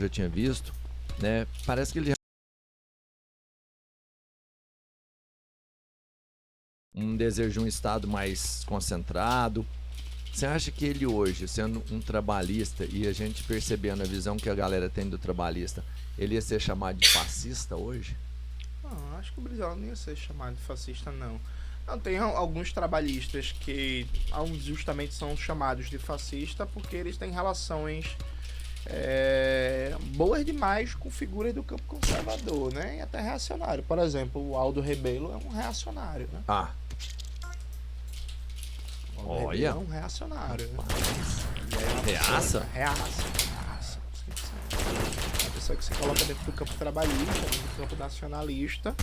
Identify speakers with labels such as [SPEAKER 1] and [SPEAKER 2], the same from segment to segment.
[SPEAKER 1] já tinha visto, né? Parece que ele desejo de um estado mais concentrado. Você acha que ele hoje, sendo um trabalhista e a gente percebendo a visão que a galera tem do trabalhista, ele ia ser chamado de fascista hoje?
[SPEAKER 2] Não, acho que o Brizola não ia ser chamado de fascista, não. Não, tem alguns trabalhistas que justamente são chamados de fascista porque eles têm relações boas demais com figuras do campo conservador, né? E até reacionário. Por exemplo, o Aldo Rebelo é um reacionário, né?
[SPEAKER 1] Ah,
[SPEAKER 2] O Aldo
[SPEAKER 1] olha.
[SPEAKER 2] Rebelo é um reacionário, né?
[SPEAKER 1] Reaça?
[SPEAKER 2] Reaça. Uma pessoa que se coloca dentro do campo trabalhista, dentro do campo nacionalista,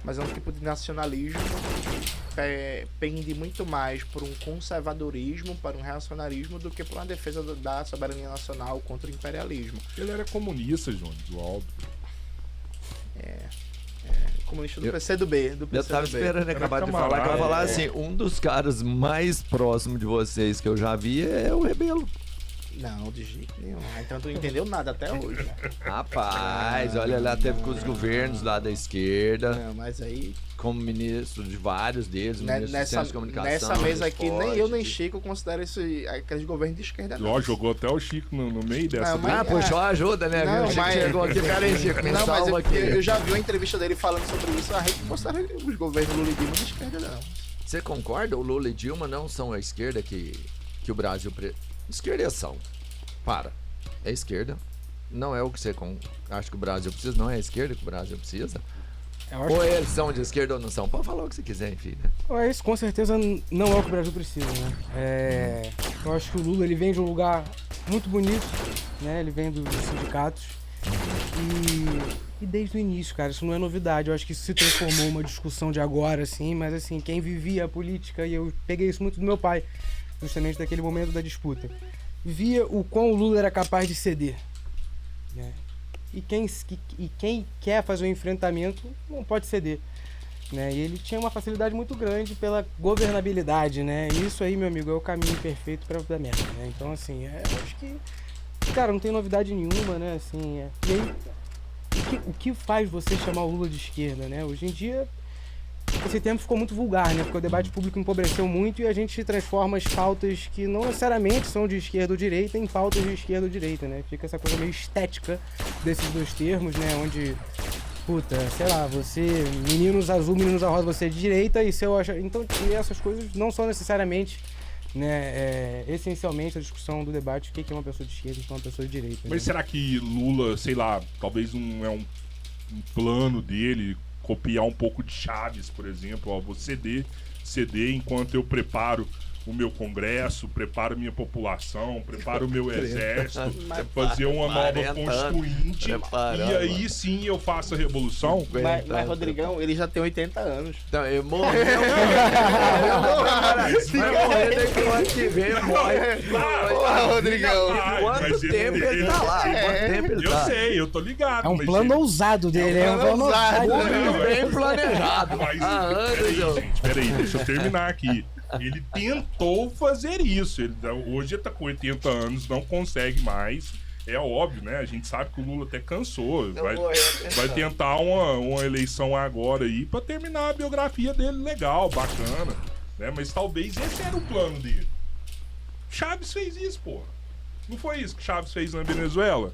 [SPEAKER 2] mas é um tipo de nacionalismo que pende muito mais por um conservadorismo, para um reacionarismo, do que por uma defesa da soberania nacional contra o imperialismo.
[SPEAKER 3] Ele era comunista, Jones, o Aldo.
[SPEAKER 2] Comunista do PCdoB.
[SPEAKER 1] Eu tava esperando acabar de falar, que eu ia falar assim, um dos caras mais próximos de vocês que eu já vi é o Rebelo.
[SPEAKER 2] Não, de jeito nenhum. Então tu não entendeu nada até hoje.
[SPEAKER 1] Rapaz, olha lá, teve com os governos lá da esquerda,
[SPEAKER 2] Não, mas aí,
[SPEAKER 1] como ministro de vários deles, ministro de Ciência de Comunicação.
[SPEAKER 2] nessa mesa aqui, nem
[SPEAKER 1] esporte,
[SPEAKER 2] eu nem Chico considero aqueles governos de esquerda.
[SPEAKER 3] Ó, jogou até o Chico no meio dessa.
[SPEAKER 2] Não, mas-
[SPEAKER 1] Ah, puxou ajuda, né?
[SPEAKER 2] Não,
[SPEAKER 1] Viu? O Chico
[SPEAKER 2] mas-
[SPEAKER 1] chegou aqui, peraí, Chico, me
[SPEAKER 2] Não, mas
[SPEAKER 1] salva aqui.
[SPEAKER 2] eu já vi uma entrevista dele falando sobre isso. A gente não considera os governos Lula e Dilma de esquerda, não.
[SPEAKER 1] Você concorda? O Lula e Dilma não são a esquerda que o Brasil... Esquerda são. Para. É esquerda. Não é o que você acha que o Brasil precisa. Não é a esquerda que o Brasil precisa. Ou eles são de esquerda ou não são. Pode falar o que você quiser, enfim, né?
[SPEAKER 4] Isso com certeza não é o que o Brasil precisa, né? Eu acho que o Lula ele vem de um lugar muito bonito, né? Ele vem dos sindicatos. E desde o início, cara, isso não é novidade. Eu acho que isso se transformou uma discussão de agora, assim, mas assim, quem vivia a política, e eu peguei isso muito do meu pai, justamente daquele momento da disputa, via o quão o Lula era capaz de ceder, né? E quem quer fazer um enfrentamento não pode ceder, né? E ele tinha uma facilidade muito grande pela governabilidade, né? E isso aí, meu amigo, é o caminho perfeito para dar merda, né? Então, assim, eu acho que, cara, não tem novidade nenhuma, né? Assim, E aí, o que faz você chamar o Lula de esquerda, né? Hoje em dia, esse termo ficou muito vulgar, né? Porque o debate público empobreceu muito e a gente transforma as pautas que não necessariamente são de esquerda ou direita em pautas de esquerda ou direita, né? Fica essa coisa meio estética desses dois termos, né? Onde, puta, sei lá, você, meninos azul, meninos rosa, você é de direita e se eu achar... Então, e essas coisas não são necessariamente, né, essencialmente a discussão do debate, o que é uma pessoa de esquerda e o que é uma pessoa de direita.
[SPEAKER 3] Mas
[SPEAKER 4] né?
[SPEAKER 3] será que Lula, sei lá, talvez não é um plano dele copiar um pouco de Chaves, por exemplo? Ó, vou ceder enquanto eu preparo o meu congresso, preparo minha população, preparo o meu exército, fazer uma nova constituinte, e aí sim eu faço a revolução.
[SPEAKER 2] Mas Rodrigão, ele já tem 80 anos.
[SPEAKER 1] Então, ele morreu. Vai morrer daqui o ano que vem, morre.
[SPEAKER 2] Porra, Rodrigão.
[SPEAKER 1] Quanto tempo ele tá lá? Quanto tempo ele
[SPEAKER 3] Eu
[SPEAKER 1] tá?
[SPEAKER 3] sei, eu tô ligado.
[SPEAKER 4] É um
[SPEAKER 3] mas
[SPEAKER 4] plano
[SPEAKER 3] ele-
[SPEAKER 4] ousado dele, é um plano ousado.
[SPEAKER 1] Muito bem planejado.
[SPEAKER 3] Mas,
[SPEAKER 1] Há anos,
[SPEAKER 3] peraí,
[SPEAKER 1] eu...
[SPEAKER 3] gente, peraí, deixa eu terminar aqui. Ele tentou fazer isso. Hoje ele tá com 80 anos, não consegue mais. É óbvio, né? A gente sabe que o Lula até cansou. Vai tentar uma eleição agora aí pra terminar a biografia dele legal, bacana. Né? Mas talvez esse era o plano dele. Chaves fez isso, porra. Não foi isso que Chaves fez na Venezuela?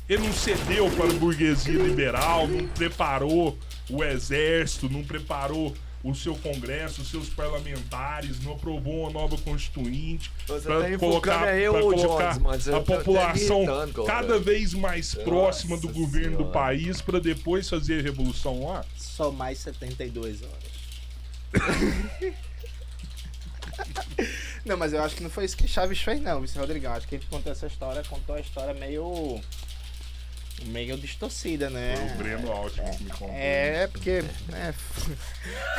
[SPEAKER 3] Ele não cedeu para a burguesia liberal, não preparou o exército, não preparou o seu congresso, os seus parlamentares, não aprovou uma nova constituinte para colocar, a população cada vez mais próxima do governo do país para depois fazer a revolução lá.
[SPEAKER 2] Só mais 72 horas. Não, mas eu acho que não foi isso que Chaves fez, não, Vice Rodrigão. Acho que ele contou a história meio distorcida, né?
[SPEAKER 3] Foi o Breno Altman que me contou.
[SPEAKER 2] Porque...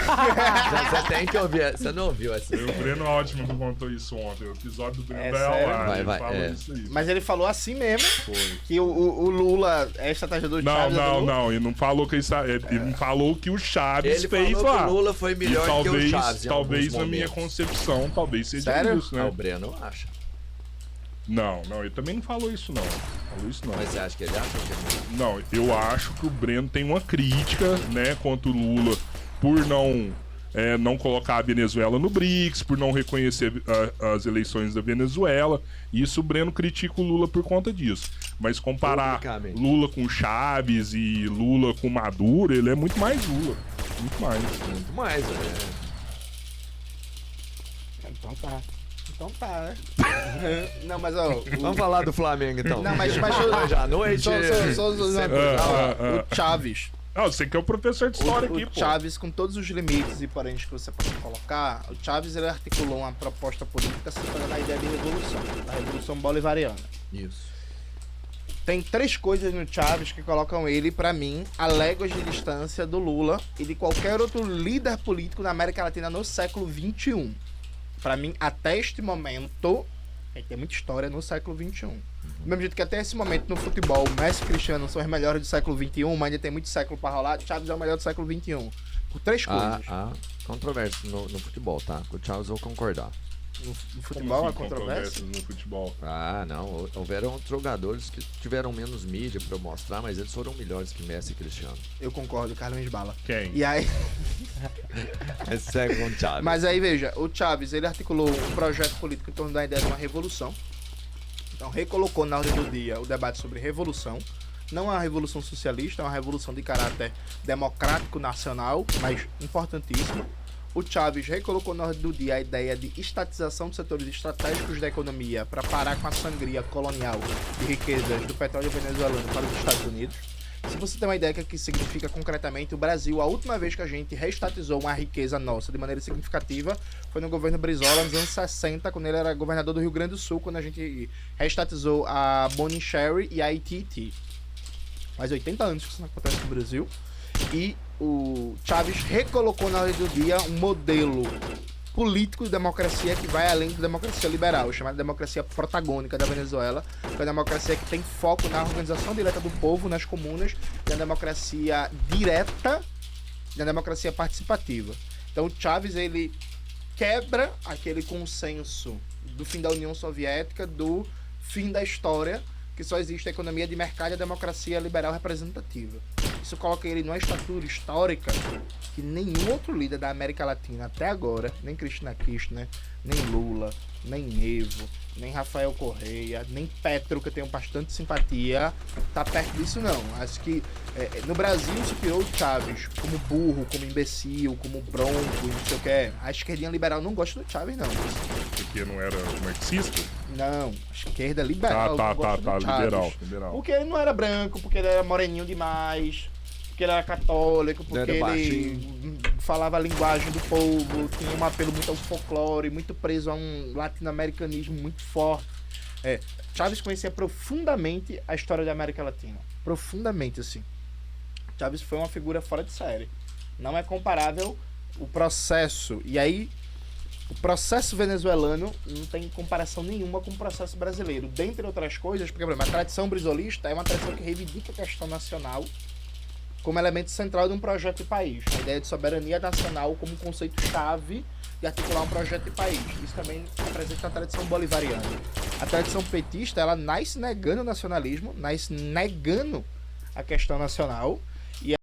[SPEAKER 1] Você tem que ouvir. Você não ouviu essa?
[SPEAKER 3] Foi o Breno Altman que me contou isso ontem. O episódio do Breno
[SPEAKER 2] sério?
[SPEAKER 1] Vai,
[SPEAKER 3] fala isso aí.
[SPEAKER 2] Mas ele falou assim mesmo,
[SPEAKER 3] Foi.
[SPEAKER 2] que o Lula é a estratégia do Chaves.
[SPEAKER 3] Não, ele não falou que ele não falou que o Chaves
[SPEAKER 1] Ele
[SPEAKER 3] fez
[SPEAKER 1] falou
[SPEAKER 3] lá.
[SPEAKER 1] que o Lula foi melhor que o Chaves em
[SPEAKER 3] talvez
[SPEAKER 1] alguns
[SPEAKER 3] na minha
[SPEAKER 1] momentos.
[SPEAKER 3] concepção, talvez seja
[SPEAKER 2] Sério?
[SPEAKER 3] isso, né?
[SPEAKER 1] O Breno acha.
[SPEAKER 3] Não, ele também não falou isso, não.
[SPEAKER 1] Mas você acha que ele acha que é?
[SPEAKER 3] Não, eu acho que o Breno tem uma crítica, né, contra o Lula por não colocar a Venezuela no BRICS, por não reconhecer as eleições da Venezuela. Isso o Breno critica o Lula por conta disso. Mas comparar Lula com Chaves e Lula com Maduro, ele é muito mais Lula. Muito mais, né?
[SPEAKER 2] Então tá, né? Não, mas ó.
[SPEAKER 1] Vamos falar do Flamengo então.
[SPEAKER 2] Não, mas
[SPEAKER 1] hoje à noite.
[SPEAKER 2] O Chaves.
[SPEAKER 3] Não, você que é o professor de história aqui,
[SPEAKER 2] pô.
[SPEAKER 3] pô.
[SPEAKER 2] Chaves, com todos os limites e poréns que você pode colocar, o Chaves ele articulou uma proposta política centrada na ideia de revolução, da Revolução Bolivariana.
[SPEAKER 1] Isso.
[SPEAKER 2] Tem 3 coisas no Chaves que colocam ele, pra mim, a léguas de distância do Lula e de qualquer outro líder político na América Latina no século XXI. Pra mim, até este momento, tem muita história no século XXI. Do mesmo jeito que até esse momento no futebol, Messi e Cristiano são os melhores do século XXI, mas ainda tem muito século pra rolar, Chaves é o melhor do século XXI. Por 3 coisas.
[SPEAKER 1] Há controvérsia no futebol, tá? Com o Chaves eu vou concordar.
[SPEAKER 2] No futebol, há controvérsia?
[SPEAKER 3] No futebol.
[SPEAKER 1] Não. Houveram outros jogadores que tiveram menos mídia pra eu mostrar, mas eles foram melhores que Messi e Cristiano.
[SPEAKER 2] Eu concordo, Carlos Bala.
[SPEAKER 3] Quem?
[SPEAKER 2] E aí...
[SPEAKER 1] Segue com o Chaves.
[SPEAKER 2] Mas aí, veja, o Chaves, ele articulou um projeto político em torno da ideia de uma revolução. Então, recolocou na ordem do dia o debate sobre revolução. Não é uma revolução socialista, é uma revolução de caráter democrático nacional, mas importantíssima. O Chaves recolocou na ordem do dia a ideia de estatização de setores estratégicos da economia para parar com a sangria colonial de riquezas do petróleo venezuelano para os Estados Unidos. Se você tem uma ideia do que significa concretamente, o Brasil, a última vez que a gente reestatizou uma riqueza nossa de maneira significativa foi no governo Brizola, nos anos 60, quando ele era governador do Rio Grande do Sul, quando a gente reestatizou a Bonnie Sherry e a ITT. Mais 80 anos que isso não acontece no Brasil. E o Chaves recolocou na ordem do dia um modelo político de democracia que vai além da democracia liberal, chamada democracia protagônica da Venezuela, que é uma democracia que tem foco na organização direta do povo nas comunas, e na democracia direta, e na democracia participativa. Então o Chaves, ele quebra aquele consenso do fim da União Soviética, do fim da história, que só existe a economia de mercado e a democracia liberal representativa. Isso coloca ele numa estatura histórica que nenhum outro líder da América Latina até agora, nem Cristina Kirchner, nem Lula, nem Evo, nem Rafael Correia, nem Petro, que eu tenho bastante simpatia, tá perto disso não. Acho que no Brasil se criou o Chaves como burro, como imbecil, como bronco, não sei o que. A esquerdinha liberal não gosta do Chaves, não.
[SPEAKER 3] Porque não era marxista?
[SPEAKER 2] Não, a esquerda liberal.
[SPEAKER 3] Liberal.
[SPEAKER 2] Porque ele não era branco, porque ele era moreninho demais, porque ele era católico, porque ele falava a linguagem do povo, tinha um apelo muito ao folclore, muito preso a um latino-americanismo muito forte. Chaves conhecia profundamente a história da América Latina. Profundamente, assim. Chaves foi uma figura fora de série. Não é comparável o processo. E aí, o processo venezuelano não tem comparação nenhuma com o processo brasileiro. Dentre outras coisas, porque, por exemplo, a tradição brizolista é uma tradição que reivindica a questão nacional como elemento central de um projeto de país. A ideia de soberania nacional como conceito-chave de articular um projeto de país. Isso também representa a tradição bolivariana. A tradição petista, ela nasce negando o nacionalismo, nasce negando a questão nacional,